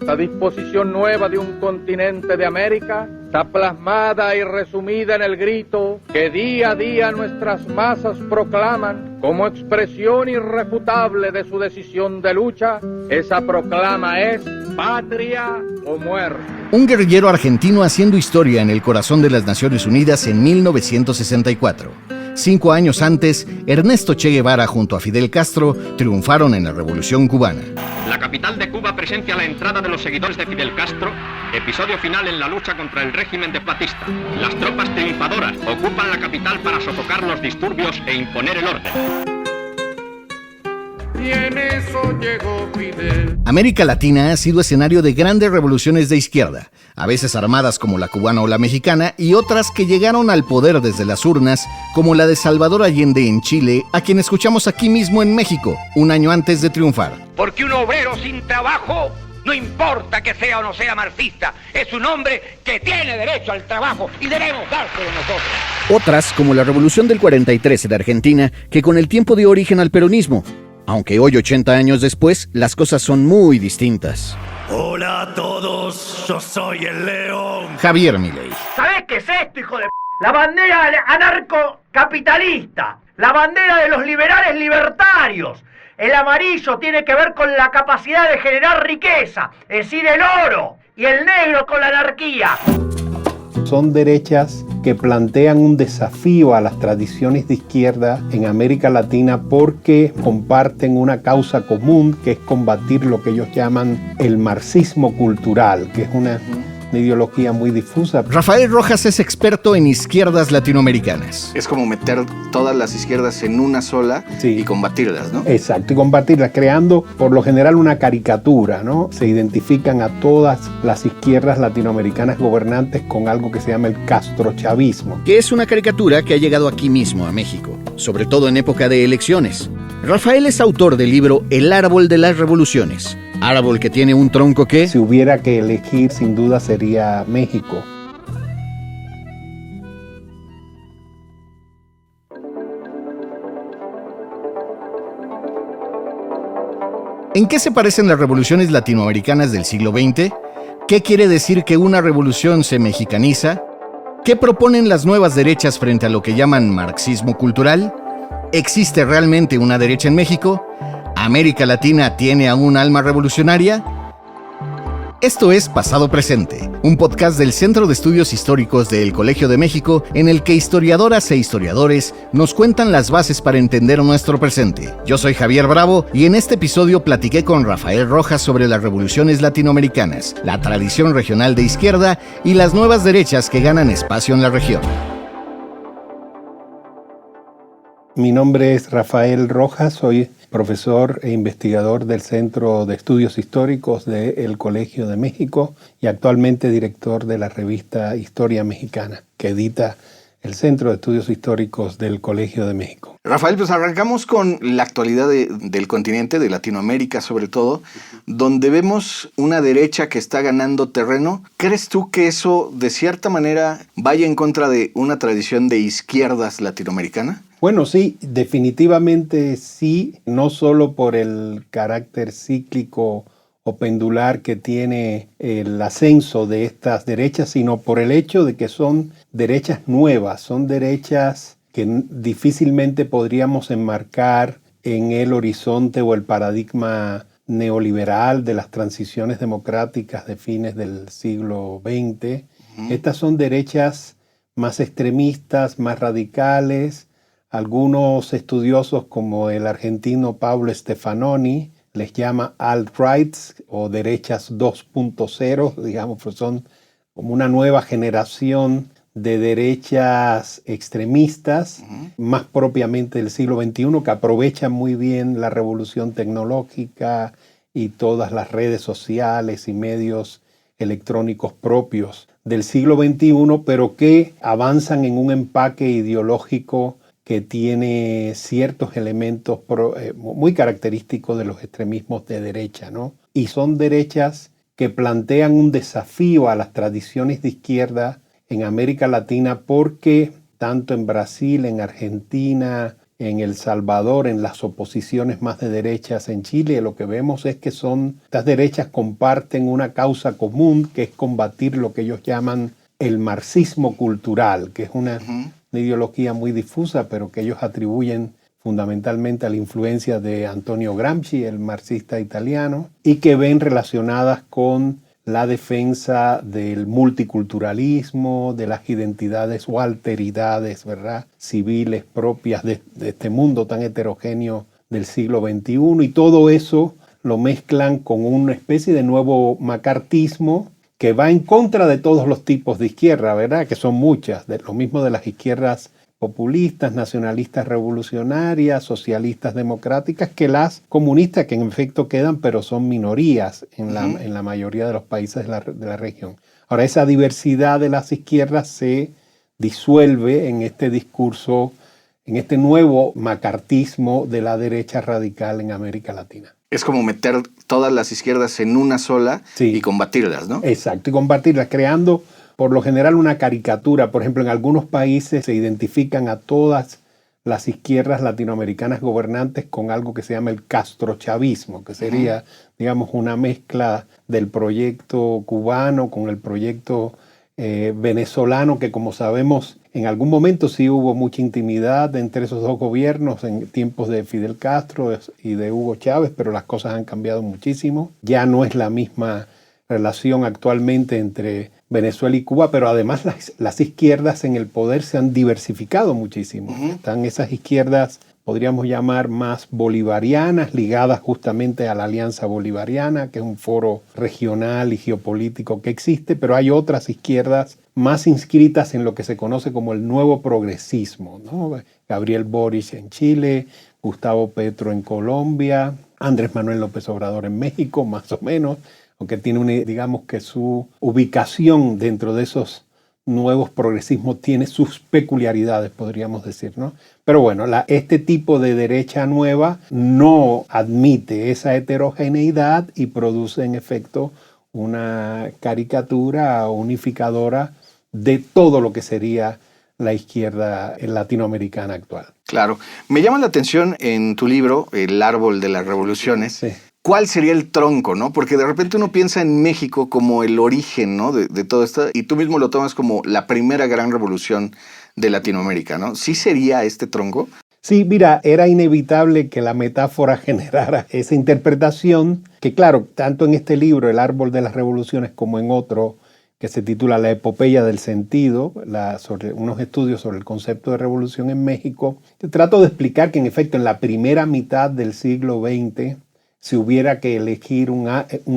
esta disposición nueva de un continente de América está plasmada y resumida en el grito que día a día nuestras masas proclaman como expresión irrefutable de su decisión de lucha. Esa proclama es patria o muerte. Un guerrillero argentino haciendo historia en el corazón de las Naciones Unidas en 1964. 5 años antes, Ernesto Che Guevara junto a Fidel Castro triunfaron en la Revolución Cubana. La capital de Cuba presencia la entrada de los seguidores de Fidel Castro, episodio final en la lucha contra el régimen de Batista. Las tropas triunfadoras ocupan la capital para sofocar los disturbios e imponer el orden. Y en eso llegó Fidel. América Latina ha sido escenario de grandes revoluciones de izquierda, a veces armadas como la cubana o la mexicana, y otras que llegaron al poder desde las urnas, como la de Salvador Allende en Chile, a quien escuchamos aquí mismo en México, un año antes de triunfar. Porque un obrero sin trabajo, no importa que sea o no sea marxista, es un hombre que tiene derecho al trabajo y debemos dárselo nosotros. Otras, como la Revolución del 43 en Argentina, que con el tiempo dio origen al peronismo. Aunque hoy, 80 años después, las cosas son muy distintas. Hola a todos, yo soy el León. Javier Milei. ¿Sabés qué es esto, hijo de p***? La bandera anarcocapitalista, la bandera de los liberales libertarios. El amarillo tiene que ver con la capacidad de generar riqueza, es decir, el oro, y el negro con la anarquía. Son derechas que plantean un desafío a las tradiciones de izquierda en América Latina porque comparten una causa común, que es combatir lo que ellos llaman el marxismo cultural, que es una ideología muy difusa. Rafael Rojas es experto en izquierdas latinoamericanas. Es como meter todas las izquierdas en una sola y combatirlas, ¿no? Exacto, y combatirlas, creando por lo general una caricatura, ¿no? Se identifican a todas las izquierdas latinoamericanas gobernantes con algo que se llama el castrochavismo. Que es una caricatura que ha llegado aquí mismo a México, sobre todo en época de elecciones. Rafael es autor del libro El árbol de las revoluciones. Árbol que tiene un tronco que... Si hubiera que elegir, sin duda sería México. ¿En qué se parecen las revoluciones latinoamericanas del siglo XX? ¿Qué quiere decir que una revolución se mexicaniza? ¿Qué proponen las nuevas derechas frente a lo que llaman marxismo cultural? ¿Existe realmente una derecha en México? ¿América Latina tiene aún alma revolucionaria? Esto es Pasado Presente, un podcast del Centro de Estudios Históricos del Colegio de México en el que historiadoras e historiadores nos cuentan las bases para entender nuestro presente. Yo soy Javier Bravo y en este episodio platiqué con Rafael Rojas sobre las revoluciones latinoamericanas, la tradición regional de izquierda y las nuevas derechas que ganan espacio en la región. Mi nombre es Rafael Rojas, soy profesor e investigador del Centro de Estudios Históricos del Colegio de México y actualmente director de la revista Historia Mexicana, que edita el Centro de Estudios Históricos del Colegio de México. Rafael, pues arrancamos con la actualidad del continente, de Latinoamérica sobre todo, donde vemos una derecha que está ganando terreno. ¿Crees tú que eso, de cierta manera, vaya en contra de una tradición de izquierdas latinoamericana? Bueno, sí, definitivamente sí, no solo por el carácter cíclico o pendular que tiene el ascenso de estas derechas, sino por el hecho de que son derechas nuevas, son derechas que difícilmente podríamos enmarcar en el horizonte o el paradigma neoliberal de las transiciones democráticas de fines del siglo XX. Estas son derechas más extremistas, más radicales. Algunos estudiosos como el argentino Pablo Stefanoni les llama alt-rights o derechas 2.0, digamos, pues son como una nueva generación de derechas extremistas, más propiamente del siglo XXI, que aprovechan muy bien la revolución tecnológica y todas las redes sociales y medios electrónicos propios del siglo XXI, pero que avanzan en un empaque ideológico que tiene ciertos elementos muy característicos de los extremismos de derecha, ¿no? Y son derechas que plantean un desafío a las tradiciones de izquierda en América Latina porque tanto en Brasil, en Argentina, en El Salvador, en las oposiciones más de derechas en Chile, lo que vemos es que estas derechas comparten una causa común, que es combatir lo que ellos llaman el marxismo cultural, que es una ideología muy difusa, pero que ellos atribuyen fundamentalmente a la influencia de Antonio Gramsci, el marxista italiano, y que ven relacionadas con la defensa del multiculturalismo, de las identidades o alteridades, ¿verdad?, civiles propias de este mundo tan heterogéneo del siglo XXI, y todo eso lo mezclan con una especie de nuevo macartismo que va en contra de todos los tipos de izquierda, ¿verdad?, que son muchas, lo mismo de las izquierdas populistas, nacionalistas revolucionarias, socialistas democráticas, que las comunistas, que en efecto quedan, pero son minorías en la mayoría de los países de la región. Ahora, esa diversidad de las izquierdas se disuelve en este discurso, en este nuevo macartismo de la derecha radical en América Latina. Es como meter todas las izquierdas en una sola y combatirlas, ¿no? Exacto, y combatirlas, creando por lo general una caricatura. Por ejemplo, en algunos países se identifican a todas las izquierdas latinoamericanas gobernantes con algo que se llama el castrochavismo, que sería, digamos, una mezcla del proyecto cubano con el proyecto venezolano, que como sabemos, en algún momento sí hubo mucha intimidad entre esos dos gobiernos en tiempos de Fidel Castro y de Hugo Chávez, pero las cosas han cambiado muchísimo. Ya no es la misma relación actualmente entre Venezuela y Cuba, pero además las izquierdas en el poder se han diversificado muchísimo. Están esas izquierdas, podríamos llamar, más bolivarianas, ligadas justamente a la Alianza Bolivariana, que es un foro regional y geopolítico que existe, pero hay otras izquierdas más inscritas en lo que se conoce como el nuevo progresismo, ¿no? Gabriel Boric en Chile, Gustavo Petro en Colombia, Andrés Manuel López Obrador en México, más o menos, aunque tiene, digamos que su ubicación dentro de esos nuevos progresismos tiene sus peculiaridades, podríamos decir, ¿no? Pero bueno, este tipo de derecha nueva no admite esa heterogeneidad y produce en efecto una caricatura unificadora de todo lo que sería la izquierda latinoamericana actual. Claro. Me llama la atención en tu libro, El árbol de las revoluciones, Sí. ¿Cuál sería el tronco, no? Porque de repente uno piensa en México como el origen, ¿no?, de todo esto, y tú mismo lo tomas como la primera gran revolución de Latinoamérica, ¿no? ¿Sí sería este tronco? Sí, mira, era inevitable que la metáfora generara esa interpretación, que claro, tanto en este libro, El árbol de las revoluciones, como en otro que se titula La epopeya del sentido, sobre unos estudios sobre el concepto de revolución en México, trato de explicar que en efecto en la primera mitad del siglo XX, si hubiera que elegir un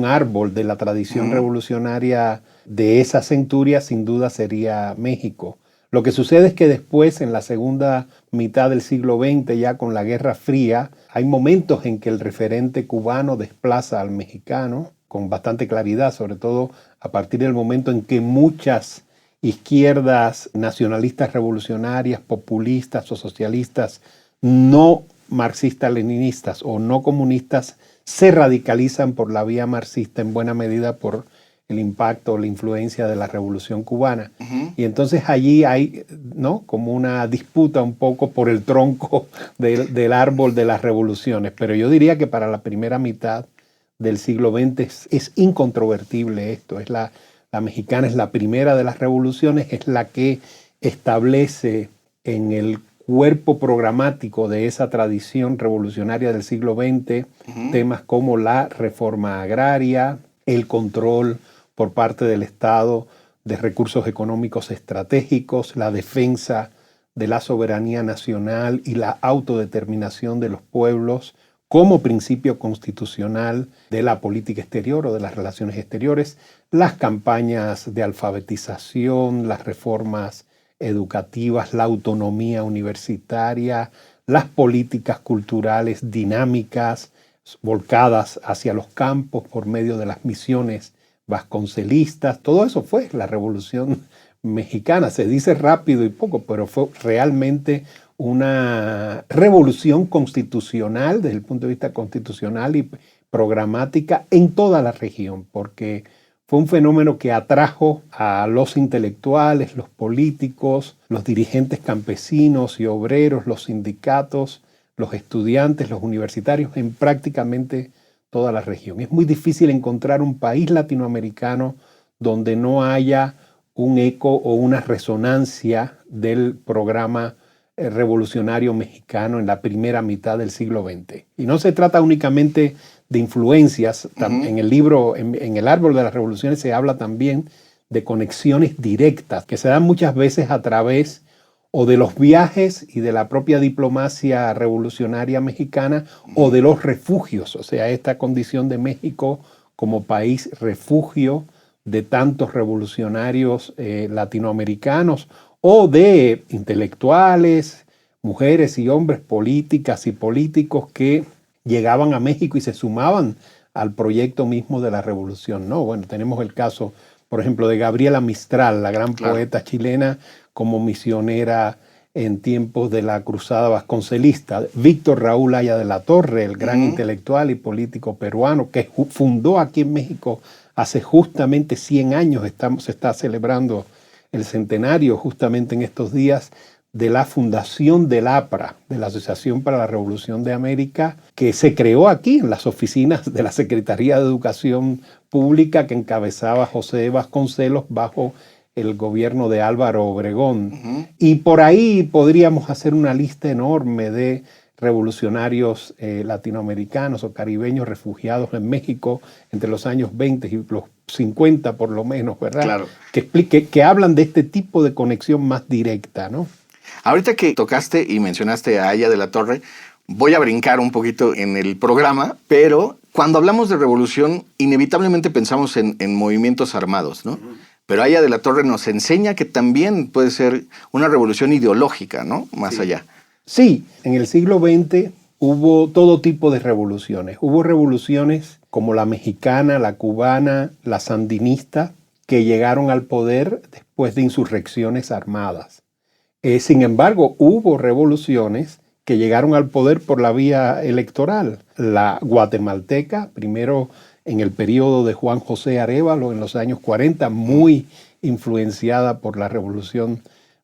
árbol de la tradición revolucionaria de esa centuria, sin duda sería México. Lo que sucede es que después, en la segunda mitad del siglo XX, ya con la Guerra Fría, hay momentos en que el referente cubano desplaza al mexicano con bastante claridad, sobre todo a partir del momento en que muchas izquierdas nacionalistas revolucionarias, populistas o socialistas no marxistas-leninistas o no comunistas se radicalizan por la vía marxista en buena medida por el impacto o la influencia de la Revolución Cubana. Y entonces allí hay, ¿no?, como una disputa un poco por el tronco del árbol de las revoluciones. Pero yo diría que para la primera mitad del siglo XX es incontrovertible esto. La mexicana es la primera de las revoluciones, es la que establece en el cuerpo programático de esa tradición revolucionaria del siglo XX temas como la reforma agraria, el control por parte del Estado de recursos económicos estratégicos, la defensa de la soberanía nacional y la autodeterminación de los pueblos como principio constitucional de la política exterior o de las relaciones exteriores, las campañas de alfabetización, las reformas educativas, la autonomía universitaria, las políticas culturales dinámicas, volcadas hacia los campos por medio de las misiones vasconcelistas. Todo eso fue la Revolución Mexicana. Se dice rápido y poco, pero fue realmente una revolución constitucional desde el punto de vista constitucional y programática en toda la región, porque fue un fenómeno que atrajo a los intelectuales, los políticos, los dirigentes campesinos y obreros, los sindicatos, los estudiantes, los universitarios en prácticamente toda la región. Es muy difícil encontrar un país latinoamericano donde no haya un eco o una resonancia del programa revolucionario mexicano en la primera mitad del siglo XX. Y no se trata únicamente de influencias. En el libro, en El Árbol de las Revoluciones, se habla también de conexiones directas que se dan muchas veces a través o de los viajes y de la propia diplomacia revolucionaria mexicana o de los refugios, o sea, esta condición de México como país refugio de tantos revolucionarios latinoamericanos o de intelectuales, mujeres y hombres, políticas y políticos que llegaban a México y se sumaban al proyecto mismo de la revolución, ¿no? Bueno, tenemos el caso, por ejemplo, de Gabriela Mistral, la gran poeta chilena, como misionera en tiempos de la cruzada vasconcelista. Víctor Raúl Haya de la Torre, el gran intelectual y político peruano, que fundó aquí en México hace justamente 100 años, se está celebrando el centenario justamente en estos días, de la fundación del APRA, de la Asociación para la Revolución de América, que se creó aquí en las oficinas de la Secretaría de Educación Pública que encabezaba José Vasconcelos bajo el gobierno de Álvaro Obregón. Y por ahí podríamos hacer una lista enorme de revolucionarios latinoamericanos o caribeños refugiados en México entre los años 20 y los 50 por lo menos, ¿verdad? Claro. Que hablan de este tipo de conexión más directa, ¿no? Ahorita que tocaste y mencionaste a Haya de la Torre, voy a brincar un poquito en el programa, pero cuando hablamos de revolución, inevitablemente pensamos en movimientos armados, ¿no? Pero Haya de la Torre nos enseña que también puede ser una revolución ideológica, ¿no? Más allá. Sí, en el siglo XX hubo todo tipo de revoluciones. Hubo revoluciones como la mexicana, la cubana, la sandinista, que llegaron al poder después de insurrecciones armadas. Sin embargo, hubo revoluciones que llegaron al poder por la vía electoral. La guatemalteca, primero en el periodo de Juan José Arévalo en los años 40, muy influenciada por la Revolución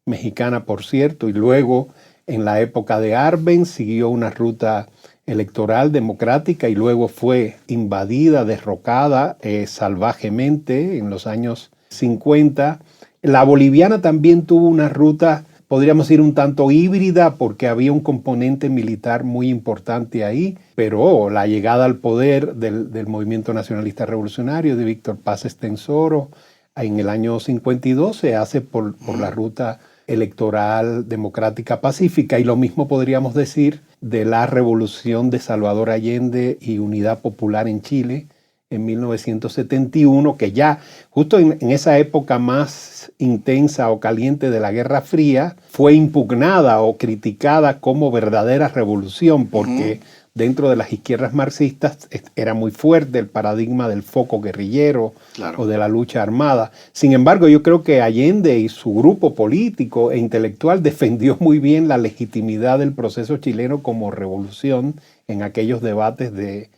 Mexicana, por cierto, y luego en la época de Arbenz siguió una ruta electoral democrática y luego fue invadida, derrocada salvajemente en los años 50. La boliviana también tuvo una ruta, podríamos decir, un tanto híbrida porque había un componente militar muy importante ahí, pero la llegada al poder del movimiento nacionalista revolucionario de Víctor Paz Estenssoro en el año 52 se hace por la ruta electoral democrática pacífica, y lo mismo podríamos decir de la revolución de Salvador Allende y Unidad Popular en Chile en 1971, que ya justo en esa época más intensa o caliente de la Guerra Fría fue impugnada o criticada como verdadera revolución porque dentro de las izquierdas marxistas era muy fuerte el paradigma del foco guerrillero o de la lucha armada. Sin embargo, yo creo que Allende y su grupo político e intelectual defendió muy bien la legitimidad del proceso chileno como revolución en aquellos debates de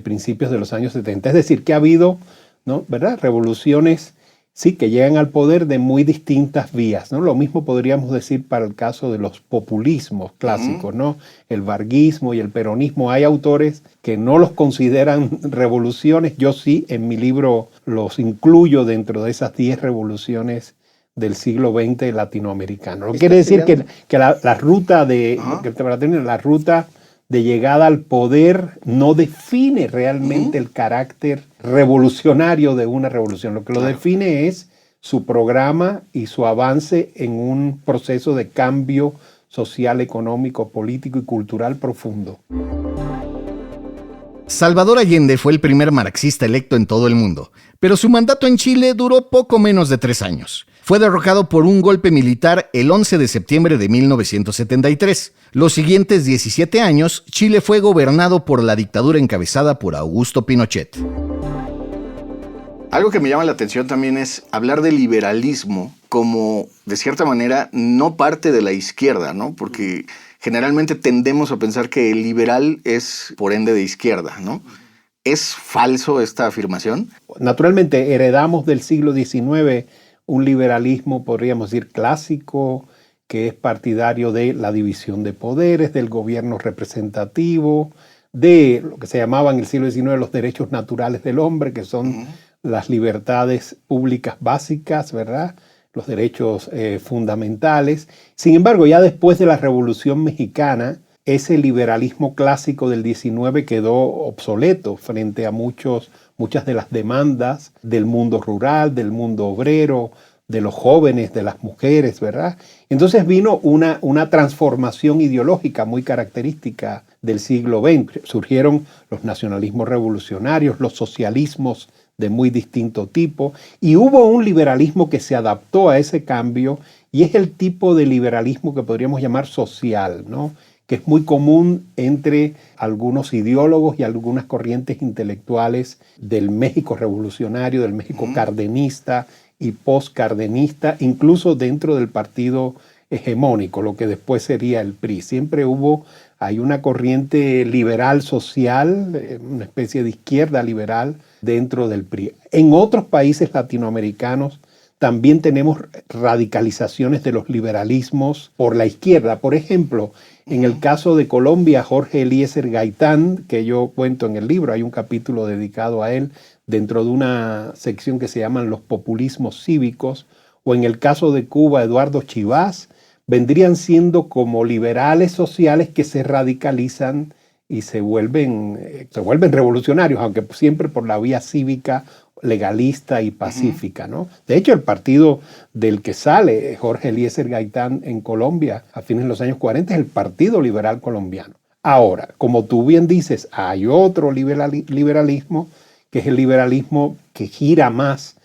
principios de los años 70. Es decir, que ha habido, ¿no?, ¿verdad?, revoluciones, sí, que llegan al poder de muy distintas vías, ¿no? Lo mismo podríamos decir para el caso de los populismos clásicos, ¿no? El varguismo y el peronismo. Hay autores que no los consideran revoluciones. Yo sí, en mi libro los incluyo dentro de esas 10 revoluciones del siglo XX latinoamericano. Lo que quiere decir que la ruta de llegada al poder no define realmente el carácter revolucionario de una revolución. Lo que lo define es su programa y su avance en un proceso de cambio social, económico, político y cultural profundo. Salvador Allende fue el primer marxista electo en todo el mundo, pero su mandato en Chile duró poco menos de 3 años. Fue derrocado por un golpe militar el 11 de septiembre de 1973. Los siguientes 17 años, Chile fue gobernado por la dictadura encabezada por Augusto Pinochet. Algo que me llama la atención también es hablar del liberalismo como, de cierta manera, no parte de la izquierda, ¿no? Porque generalmente tendemos a pensar que el liberal es, por ende, de izquierda, ¿no? ¿Es falso esta afirmación? Naturalmente, heredamos del siglo XIX un liberalismo, podríamos decir, clásico, que es partidario de la división de poderes, del gobierno representativo, de lo que se llamaba en el siglo XIX los derechos naturales del hombre, que son las libertades públicas básicas, ¿verdad? Los derechos fundamentales. Sin embargo, ya después de la Revolución Mexicana, ese liberalismo clásico del XIX quedó obsoleto frente a muchas de las demandas del mundo rural, del mundo obrero, de los jóvenes, de las mujeres, ¿verdad? Entonces vino una transformación ideológica muy característica del siglo XX. Surgieron los nacionalismos revolucionarios, los socialismos de muy distinto tipo, y hubo un liberalismo que se adaptó a ese cambio, y es el tipo de liberalismo que podríamos llamar social, ¿no? Que es muy común entre algunos ideólogos y algunas corrientes intelectuales del México revolucionario, del México cardenista y postcardenista, incluso dentro del partido hegemónico, lo que después sería el PRI. Siempre hay una corriente liberal social, una especie de izquierda liberal dentro del PRI. En otros países latinoamericanos también tenemos radicalizaciones de los liberalismos por la izquierda. Por ejemplo, en el caso de Colombia, Jorge Eliezer Gaitán, que yo cuento en el libro, hay un capítulo dedicado a él dentro de una sección que se llaman los populismos cívicos, o en el caso de Cuba, Eduardo Chivás, vendrían siendo como liberales sociales que se radicalizan y se vuelven revolucionarios, aunque siempre por la vía cívica, legalista y pacífica, ¿no? De hecho, el partido del que sale Jorge Eliezer Gaitán en Colombia a fines de los años 40 es el Partido Liberal Colombiano. Ahora, como tú bien dices, hay otro liberalismo, que es el liberalismo que gira más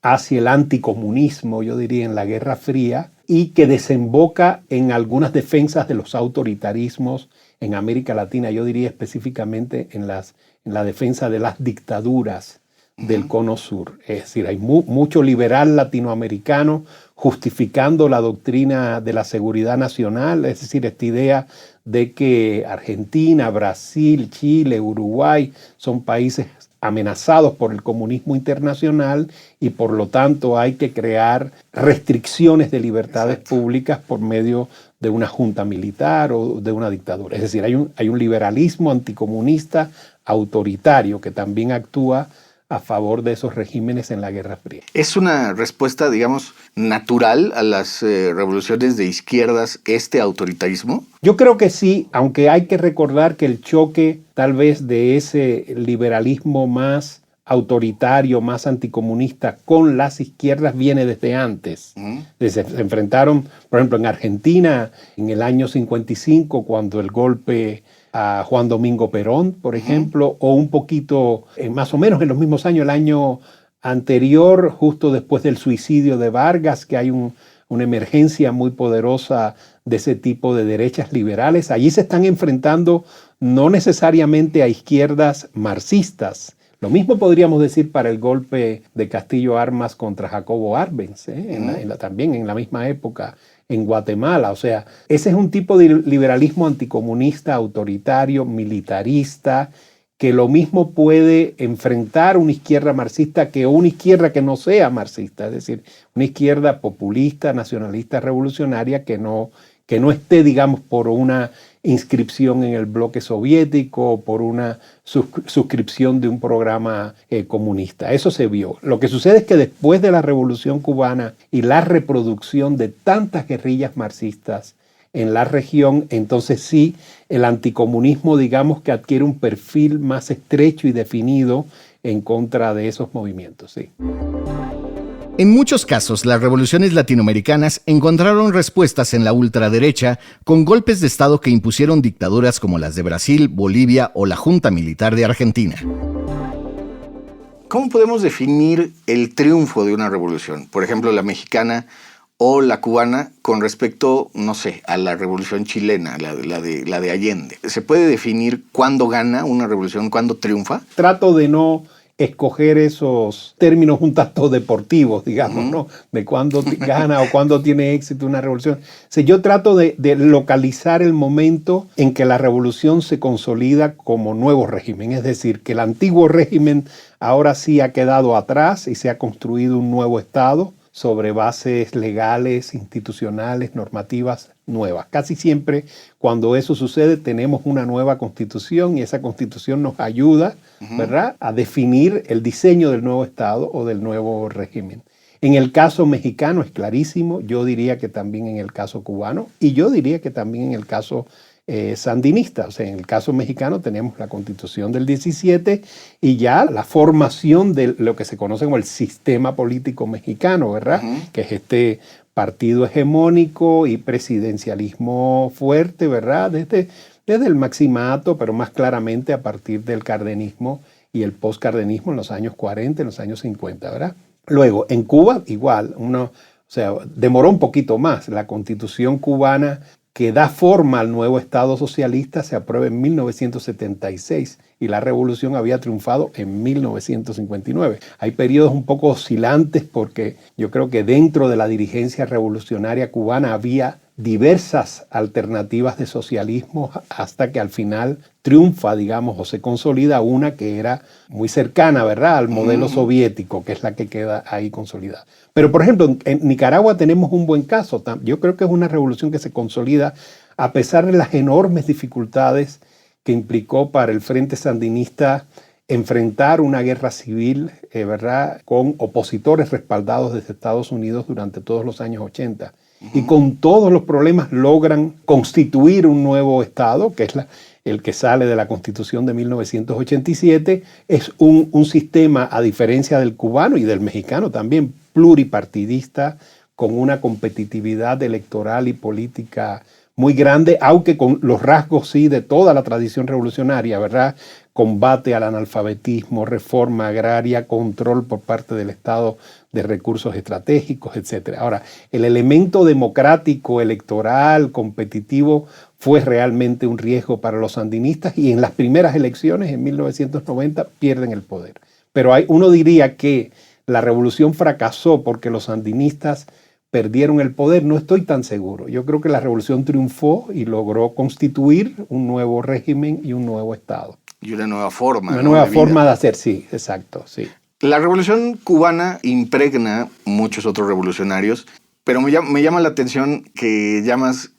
hacia el anticomunismo, yo diría, en la Guerra Fría, y que desemboca en algunas defensas de los autoritarismos en América Latina, yo diría específicamente en la defensa de las dictaduras del Cono Sur. Es decir, hay mucho liberal latinoamericano justificando la doctrina de la seguridad nacional, es decir, esta idea de que Argentina, Brasil, Chile, Uruguay son países amenazados por el comunismo internacional y por lo tanto hay que crear restricciones de libertades públicas por medio de una junta militar o de una dictadura. Es decir, hay un liberalismo anticomunista autoritario que también actúa a favor de esos regímenes en la Guerra Fría. ¿Es una respuesta, digamos, natural a las revoluciones de izquierdas este autoritarismo? Yo creo que sí, aunque hay que recordar que el choque tal vez de ese liberalismo más autoritario, más anticomunista con las izquierdas viene desde antes. Se enfrentaron, por ejemplo, en Argentina en el año 55, cuando el golpe a Juan Domingo Perón, por ejemplo, o un poquito, más o menos en los mismos años, el año anterior, justo después del suicidio de Vargas, que hay una emergencia muy poderosa de ese tipo de derechas liberales. Allí se están enfrentando no necesariamente a izquierdas marxistas. Lo mismo podríamos decir para el golpe de Castillo Armas contra Jacobo Arbenz, también en la misma época en Guatemala. O sea, ese es un tipo de liberalismo anticomunista, autoritario, militarista, que lo mismo puede enfrentar una izquierda marxista que una izquierda que no sea marxista, es decir, una izquierda populista, nacionalista, revolucionaria que no esté, digamos, por una inscripción en el bloque soviético o por una suscripción de un programa comunista. Eso se vio. Lo que sucede es que después de la Revolución Cubana y la reproducción de tantas guerrillas marxistas en la región, entonces sí, el anticomunismo, digamos, que adquiere un perfil más estrecho y definido en contra de esos movimientos, sí. En muchos casos, las revoluciones latinoamericanas encontraron respuestas en la ultraderecha con golpes de Estado que impusieron dictaduras como las de Brasil, Bolivia o la Junta Militar de Argentina. ¿Cómo podemos definir el triunfo de una revolución? Por ejemplo, la mexicana o la cubana con respecto, no sé, a la revolución chilena, la de Allende. ¿Se puede definir cuándo gana una revolución, cuándo triunfa? Trato de no escoger esos términos un tanto deportivos, digamos, ¿no? De cuándo gana o cuándo tiene éxito una revolución. O sea, yo trato de localizar el momento en que la revolución se consolida como nuevo régimen, es decir, que el antiguo régimen ahora sí ha quedado atrás y se ha construido un nuevo Estado sobre bases legales, institucionales, normativas nuevas. Casi siempre cuando eso sucede tenemos una nueva constitución y esa constitución nos ayuda, ¿verdad?, a definir el diseño del nuevo Estado o del nuevo régimen. En el caso mexicano es clarísimo, yo diría que también en el caso cubano y yo diría que también en el caso sandinista. O sea, en el caso mexicano tenemos la Constitución del 17 y ya la formación de lo que se conoce como el sistema político mexicano, ¿verdad? Que es este partido hegemónico y presidencialismo fuerte, ¿verdad? Desde el maximato, pero más claramente a partir del cardenismo y el postcardenismo en los años 40, en los años 50, ¿verdad? Luego, en Cuba, igual, demoró un poquito más. La Constitución cubana que da forma al nuevo Estado socialista se aprueba en 1976 y la revolución había triunfado en 1959. Hay periodos un poco oscilantes porque yo creo que dentro de la dirigencia revolucionaria cubana había diversas alternativas de socialismo hasta que al final triunfa, digamos, o se consolida una que era muy cercana, ¿verdad?, al modelo soviético, que es la que queda ahí consolidada. Pero, por ejemplo, en Nicaragua tenemos un buen caso. Yo creo que es una revolución que se consolida a pesar de las enormes dificultades que implicó para el Frente Sandinista enfrentar una guerra civil, ¿verdad?, con opositores respaldados desde Estados Unidos durante todos los años 80. Y con todos los problemas logran constituir un nuevo Estado, que es el que sale de la Constitución de 1987. Es un sistema, a diferencia del cubano y del mexicano también, pluripartidista, con una competitividad electoral y política muy grande, aunque con los rasgos sí de toda la tradición revolucionaria, ¿verdad? Combate al analfabetismo, reforma agraria, control por parte del Estado de recursos estratégicos, etc. Ahora, el elemento democrático, electoral, competitivo, fue realmente un riesgo para los sandinistas y en las primeras elecciones, en 1990, pierden el poder. Pero uno diría que la revolución fracasó porque los sandinistas perdieron el poder. No estoy tan seguro. Yo creo que la revolución triunfó y logró constituir un nuevo régimen y un nuevo Estado. Y una nueva forma. Una nueva forma de hacer, sí, exacto, sí. La revolución cubana impregna muchos otros revolucionarios, pero me llama la atención que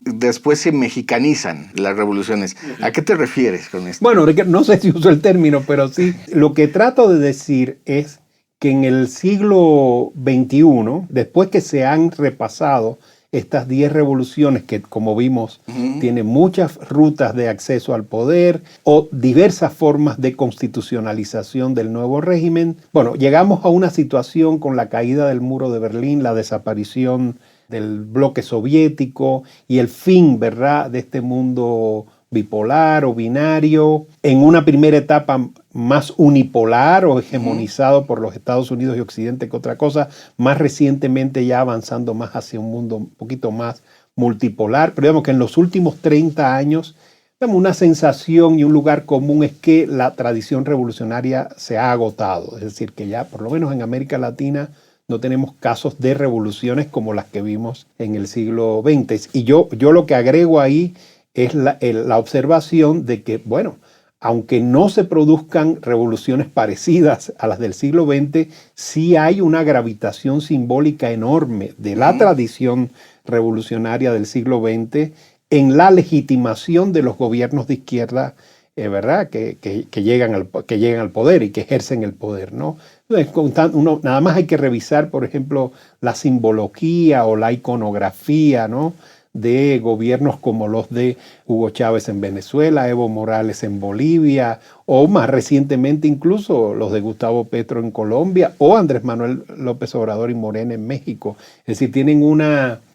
después se mexicanizan las revoluciones. ¿A qué te refieres con esto? Bueno, no sé si uso el término, pero sí. Lo que trato de decir es que en el siglo XXI, después que se han repasado estas 10 revoluciones que, como vimos, tienen muchas rutas de acceso al poder o diversas formas de constitucionalización del nuevo régimen. Bueno, llegamos a una situación con la caída del muro de Berlín, la desaparición del bloque soviético y el fin, ¿verdad?, de este mundo bipolar o binario, en una primera etapa más unipolar o hegemonizado por los Estados Unidos y Occidente que otra cosa, más recientemente ya avanzando más hacia un mundo un poquito más multipolar, pero digamos que en los últimos 30 años, una sensación y un lugar común es que la tradición revolucionaria se ha agotado, es decir, que ya por lo menos en América Latina no tenemos casos de revoluciones como las que vimos en el siglo XX. Y yo lo que agrego ahí es la observación de que, bueno, aunque no se produzcan revoluciones parecidas a las del siglo XX, sí hay una gravitación simbólica enorme de la tradición revolucionaria del siglo XX en la legitimación de los gobiernos de izquierda, ¿verdad?, que llegan al poder y que ejercen el poder, ¿no? Entonces, nada más hay que revisar, por ejemplo, la simbología o la iconografía, ¿no?, de gobiernos como los de Hugo Chávez en Venezuela, Evo Morales en Bolivia, o más recientemente incluso los de Gustavo Petro en Colombia, o Andrés Manuel López Obrador y Morena en México. Es decir,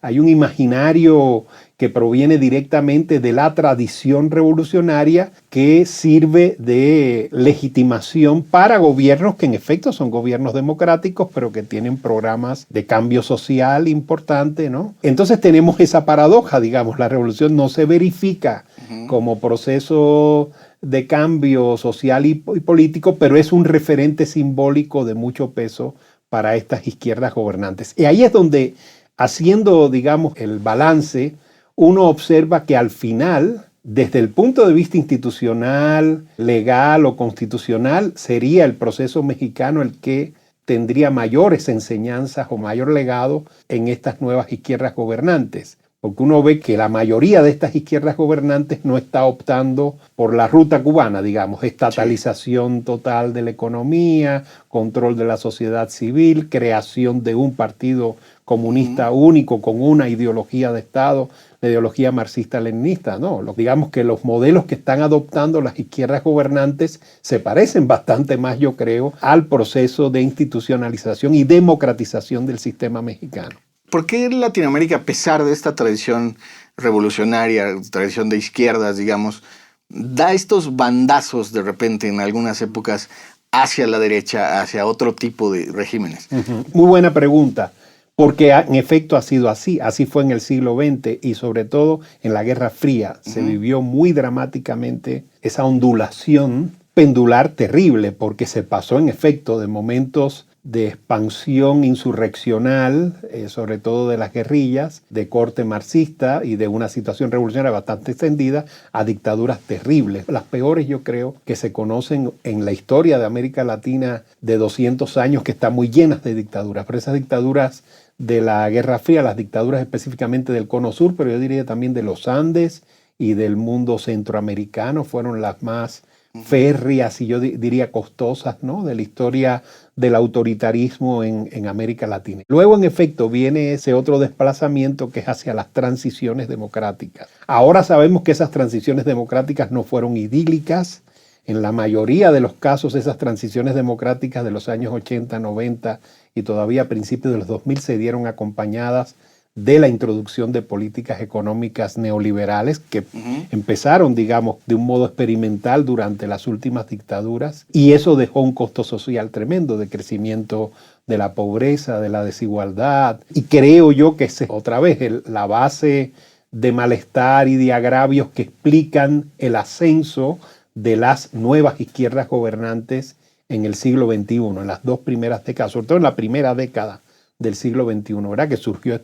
hay un imaginario que proviene directamente de la tradición revolucionaria que sirve de legitimación para gobiernos que en efecto son gobiernos democráticos, pero que tienen programas de cambio social importante, ¿no? Entonces tenemos esa paradoja, digamos, la revolución no se verifica como proceso de cambio social y político, pero es un referente simbólico de mucho peso para estas izquierdas gobernantes. Y ahí es donde, haciendo, digamos, el balance, uno observa que al final, desde el punto de vista institucional, legal o constitucional, sería el proceso mexicano el que tendría mayores enseñanzas o mayor legado en estas nuevas izquierdas gobernantes. Porque uno ve que la mayoría de estas izquierdas gobernantes no está optando por la ruta cubana, digamos, estatalización total de la economía, control de la sociedad civil, creación de un partido comunista único con una ideología de Estado, la ideología marxista-leninista, ¿no? Digamos que los modelos que están adoptando las izquierdas gobernantes se parecen bastante más, yo creo, al proceso de institucionalización y democratización del sistema mexicano. ¿Por qué Latinoamérica, a pesar de esta tradición revolucionaria, tradición de izquierdas, digamos, da estos bandazos de repente en algunas épocas hacia la derecha, hacia otro tipo de regímenes? Muy buena pregunta, porque en efecto ha sido así. Así fue en el siglo XX y sobre todo en la Guerra Fría. Se vivió muy dramáticamente esa ondulación pendular terrible, porque se pasó en efecto de momentos de expansión insurreccional, sobre todo de las guerrillas, de corte marxista y de una situación revolucionaria bastante extendida, a dictaduras terribles. Las peores, yo creo, que se conocen en la historia de América Latina de 200 años, que están muy llenas de dictaduras. Pero esas dictaduras de la Guerra Fría, las dictaduras específicamente del Cono Sur, pero yo diría también de los Andes y del mundo centroamericano, fueron las más férreas y yo diría costosas, ¿no?, de la historia del autoritarismo en América Latina. Luego, en efecto, viene ese otro desplazamiento que es hacia las transiciones democráticas. Ahora sabemos que esas transiciones democráticas no fueron idílicas. En la mayoría de los casos, esas transiciones democráticas de los años 80, 90 y todavía a principios de los 2000 se dieron acompañadas de la introducción de políticas económicas neoliberales que empezaron, digamos, de un modo experimental durante las últimas dictaduras, y eso dejó un costo social tremendo de crecimiento de la pobreza, de la desigualdad, y creo yo que es otra vez la base de malestar y de agravios que explican el ascenso de las nuevas izquierdas gobernantes en el siglo XXI, en las dos primeras décadas, sobre todo en la primera década del siglo XXI, ¿verdad? Que surgió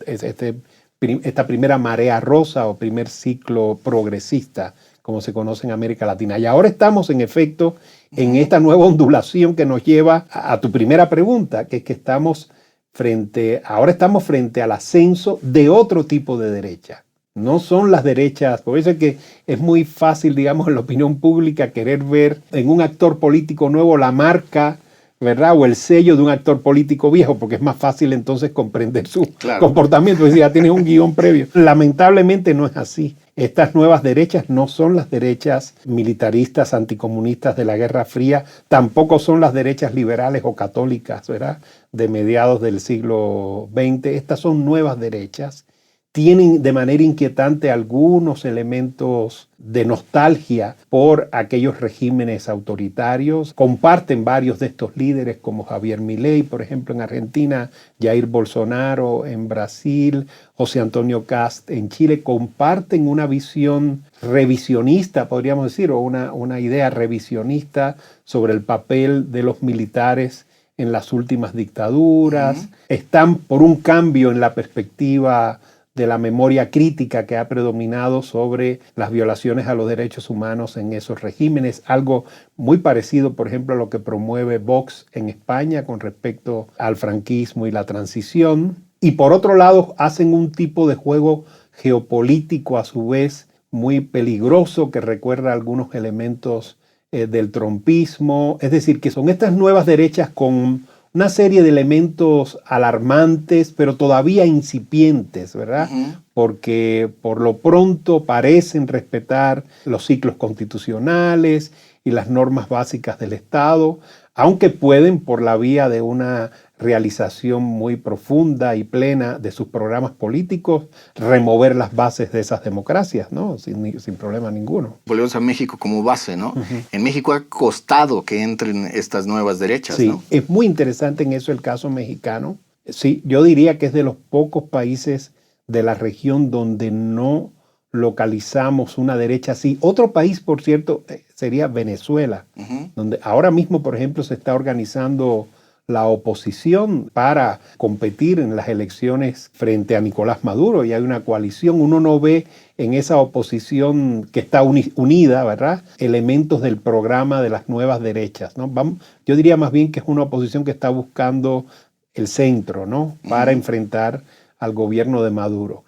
esta primera marea rosa o primer ciclo progresista, como se conoce en América Latina. Y ahora estamos, en efecto, en esta nueva ondulación que nos lleva a tu primera pregunta, que es que ahora estamos frente al ascenso de otro tipo de derecha. No son las derechas, por eso es que es muy fácil, digamos, en la opinión pública querer ver en un actor político nuevo la marca, ¿verdad?, o el sello de un actor político viejo, porque es más fácil entonces comprender su comportamiento, es decir, ya tienes un guión previo. Lamentablemente no es así. Estas nuevas derechas no son las derechas militaristas, anticomunistas de la Guerra Fría, tampoco son las derechas liberales o católicas, ¿verdad?, de mediados del siglo XX. Estas son nuevas derechas. Tienen de manera inquietante algunos elementos de nostalgia por aquellos regímenes autoritarios. Comparten varios de estos líderes como Javier Milei, por ejemplo, en Argentina, Jair Bolsonaro en Brasil, José Antonio Kast en Chile. Comparten una visión revisionista, podríamos decir, o una idea revisionista sobre el papel de los militares en las últimas dictaduras. Están por un cambio en la perspectiva de la memoria crítica que ha predominado sobre las violaciones a los derechos humanos en esos regímenes, algo muy parecido, por ejemplo, a lo que promueve Vox en España con respecto al franquismo y la transición. Y por otro lado, hacen un tipo de juego geopolítico a su vez muy peligroso que recuerda algunos elementos del trumpismo. Es decir, que son estas nuevas derechas con una serie de elementos alarmantes, pero todavía incipientes, ¿verdad? porque por lo pronto parecen respetar los ciclos constitucionales y las normas básicas del Estado, aunque pueden, por la vía de una realización muy profunda y plena de sus programas políticos, remover las bases de esas democracias, ¿no? Sin problema ninguno. Volvemos a México como base, ¿no? En México ha costado que entren estas nuevas derechas, sí, ¿no? Es muy interesante en eso el caso mexicano. Sí, yo diría que es de los pocos países de la región donde no localizamos una derecha así. Otro país, por cierto, sería Venezuela, donde ahora mismo, por ejemplo, se está organizando la oposición para competir en las elecciones frente a Nicolás Maduro, y hay una coalición. Uno no ve en esa oposición que está unida, ¿verdad?, elementos del programa de las nuevas derechas, ¿no? Yo diría más bien que es una oposición que está buscando el centro, ¿no?, para enfrentar al gobierno de Maduro.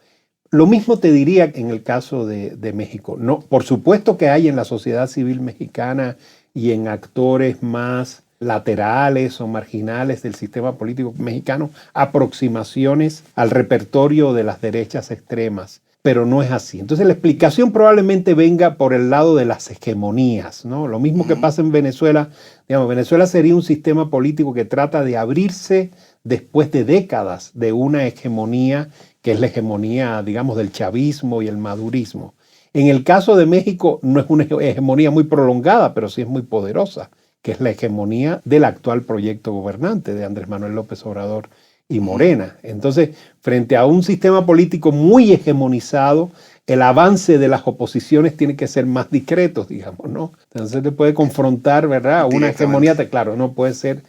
Lo mismo te diría en el caso de México. No, por supuesto que hay en la sociedad civil mexicana y en actores más laterales o marginales del sistema político mexicano aproximaciones al repertorio de las derechas extremas, pero no es así. Entonces la explicación probablemente venga por el lado de las hegemonías, ¿no? Lo mismo que pasa en Venezuela. Digamos, Venezuela sería un sistema político que trata de abrirse después de décadas de una hegemonía que es la hegemonía, digamos, del chavismo y el madurismo. En el caso de México no es una hegemonía muy prolongada, pero sí es muy poderosa, que es la hegemonía del actual proyecto gobernante de Andrés Manuel López Obrador y Morena. Entonces, frente a un sistema político muy hegemonizado, el avance de las oposiciones tiene que ser más discreto, digamos, ¿no? Entonces te puede confrontar, ¿verdad? Una hegemonía, claro, no puede ser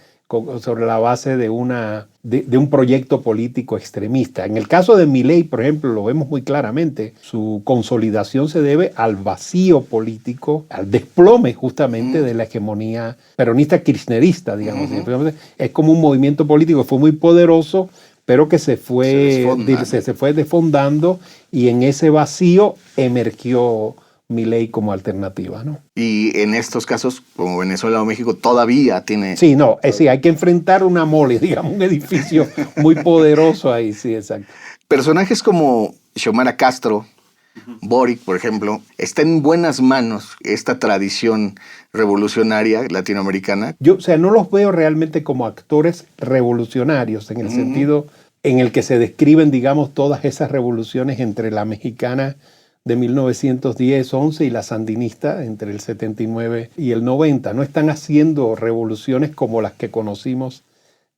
sobre la base de un proyecto político extremista. En el caso de Milei, por ejemplo, lo vemos muy claramente. Su consolidación se debe al vacío político, al desplome justamente de la hegemonía peronista kirchnerista, digamos. Es como un movimiento político que fue muy poderoso, pero que se fue desfondando, y en ese vacío emergió Milei como alternativa, ¿no? Y en estos casos, como Venezuela o México, todavía tiene... Sí, hay que enfrentar una mole, digamos, un edificio muy poderoso ahí, sí, exacto. Personajes como Xiomara Castro, Boric, por ejemplo, está en buenas manos esta tradición revolucionaria latinoamericana. Yo, no los veo realmente como actores revolucionarios en el sentido en el que se describen, digamos, todas esas revoluciones entre la mexicana de 1910-11 y la sandinista entre el 79 y el 90. No están haciendo revoluciones como las que conocimos,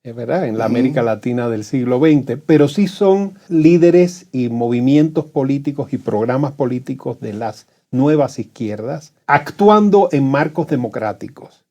¿verdad?, en la América Latina del siglo XX, pero sí son líderes y movimientos políticos y programas políticos de las nuevas izquierdas, actuando en marcos democráticos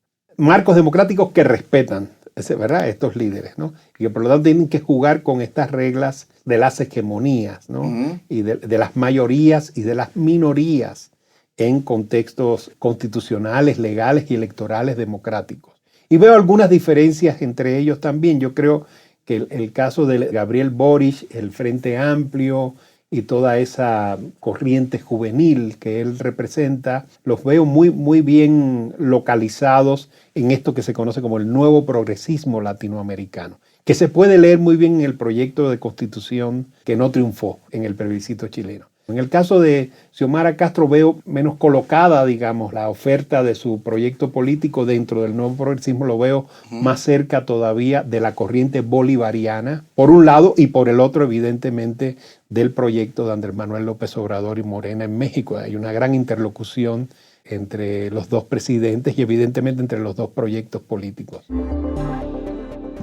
que respetan, ¿verdad?, estos líderes, ¿no? Y que por lo tanto tienen que jugar con estas reglas de las hegemonías, ¿no? Y de las mayorías y de las minorías en contextos constitucionales, legales y electorales democráticos. Y veo algunas diferencias entre ellos también. Yo creo que el caso de Gabriel Boric, el Frente Amplio y toda esa corriente juvenil que él representa, los veo muy, muy bien localizados en esto que se conoce como el nuevo progresismo latinoamericano, que se puede leer muy bien en el proyecto de constitución que no triunfó en el plebiscito chileno. En el caso de Xiomara Castro veo menos colocada, digamos, la oferta de su proyecto político dentro del nuevo progresismo. Lo veo más cerca todavía de la corriente bolivariana, por un lado, y por el otro, evidentemente, del proyecto de Andrés Manuel López Obrador y Morena en México. Hay una gran interlocución entre los dos presidentes y evidentemente entre los dos proyectos políticos.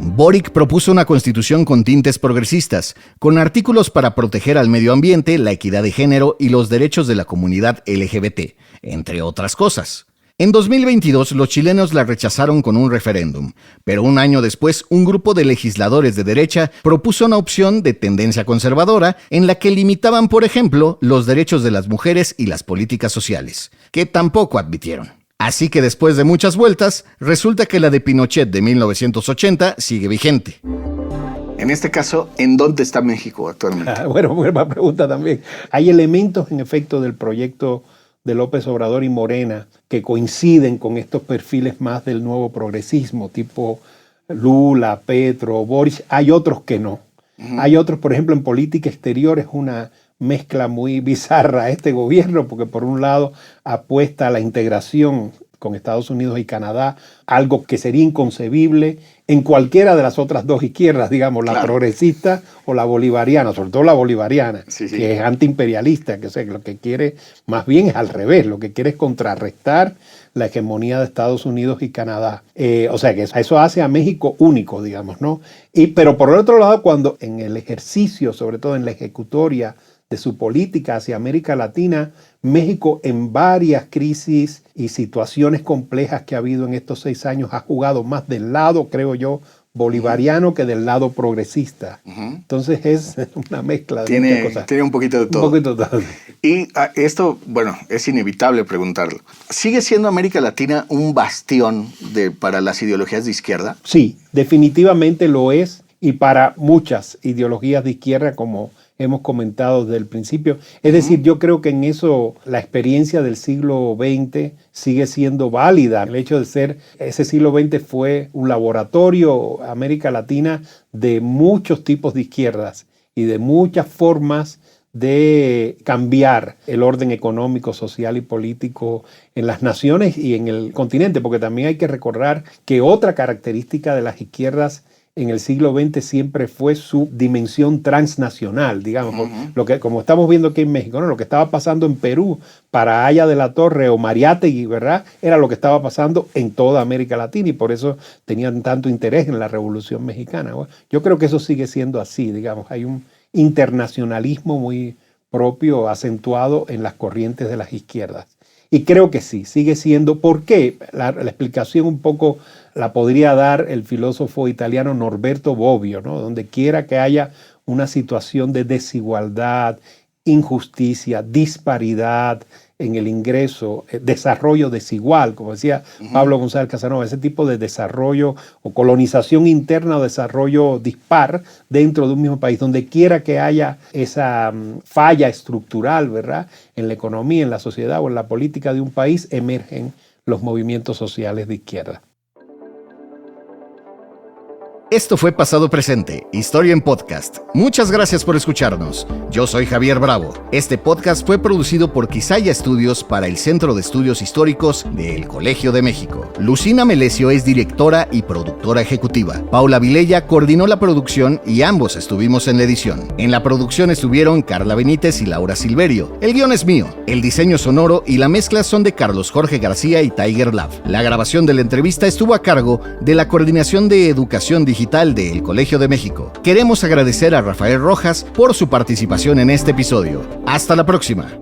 Boric propuso una constitución con tintes progresistas, con artículos para proteger al medio ambiente, la equidad de género y los derechos de la comunidad LGBT, entre otras cosas. En 2022, los chilenos la rechazaron con un referéndum, pero un año después, un grupo de legisladores de derecha propuso una opción de tendencia conservadora en la que limitaban, por ejemplo, los derechos de las mujeres y las políticas sociales, que tampoco admitieron. Así que después de muchas vueltas, resulta que la de Pinochet de 1980 sigue vigente. En este caso, ¿en dónde está México actualmente? Bueno, buena pregunta también. Hay elementos, en efecto, del proyecto de López Obrador y Morena que coinciden con estos perfiles más del nuevo progresismo, tipo Lula, Petro, Boric. Hay otros que no. Hay otros, por ejemplo, en política exterior es una mezcla muy bizarra a este gobierno, porque por un lado apuesta a la integración con Estados Unidos y Canadá, algo que sería inconcebible en cualquiera de las otras dos izquierdas, digamos, la progresista o la bolivariana, sobre todo la bolivariana, que es antiimperialista, que lo que quiere más bien es al revés, lo que quiere es contrarrestar la hegemonía de Estados Unidos y Canadá. O sea que eso hace a México único, digamos, ¿no? Pero por el otro lado, cuando en el ejercicio, sobre todo en la ejecutoria de su política hacia América Latina, México en varias crisis y situaciones complejas que ha habido en estos 6 años ha jugado más del lado, creo yo, bolivariano que del lado progresista. Entonces es una mezcla de muchas cosas. Tiene un poquito de todo. Un poquito de todo. Y esto, bueno, es inevitable preguntarlo. ¿Sigue siendo América Latina un bastión para las ideologías de izquierda? Sí, definitivamente lo es, y para muchas ideologías de izquierda, como hemos comentado desde el principio. Es decir, yo creo que en eso la experiencia del siglo XX sigue siendo válida. El hecho de ser, ese siglo XX fue un laboratorio, América Latina, de muchos tipos de izquierdas y de muchas formas de cambiar el orden económico, social y político en las naciones y en el continente, porque también hay que recordar que otra característica de las izquierdas en el siglo XX siempre fue su dimensión transnacional, digamos, lo que, como estamos viendo aquí en México, ¿no? Lo que estaba pasando en Perú para Haya de la Torre o Mariátegui, ¿verdad? Era lo que estaba pasando en toda América Latina y por eso tenían tanto interés en la Revolución Mexicana. Bueno, yo creo que eso sigue siendo así, digamos, hay un internacionalismo muy propio, acentuado en las corrientes de las izquierdas. Y creo que sí, sigue siendo. ¿Por qué? La explicación un poco la podría dar el filósofo italiano Norberto Bobbio, ¿no? Donde quiera que haya una situación de desigualdad, injusticia, disparidad en el ingreso, desarrollo desigual, como decía Pablo González Casanova, ese tipo de desarrollo o colonización interna o desarrollo dispar dentro de un mismo país, donde quiera que haya esa falla estructural, ¿verdad? En la economía, en la sociedad o en la política de un país, emergen los movimientos sociales de izquierda. Esto fue Pasado Presente, Historia en Podcast. Muchas gracias por escucharnos. Yo soy Javier Bravo. Este podcast fue producido por Quisaya Estudios para el Centro de Estudios Históricos del Colegio de México. Lucina Melesio es directora y productora ejecutiva. Paula Vilella coordinó la producción y ambos estuvimos en la edición. En la producción estuvieron Carla Benítez y Laura Silverio. El guión es mío. El diseño sonoro y la mezcla son de Carlos Jorge García y Tiger Love. La grabación de la entrevista estuvo a cargo de la Coordinación de Educación Digital del Colegio de México. Queremos agradecer a Rafael Rojas por su participación en este episodio. Hasta la próxima.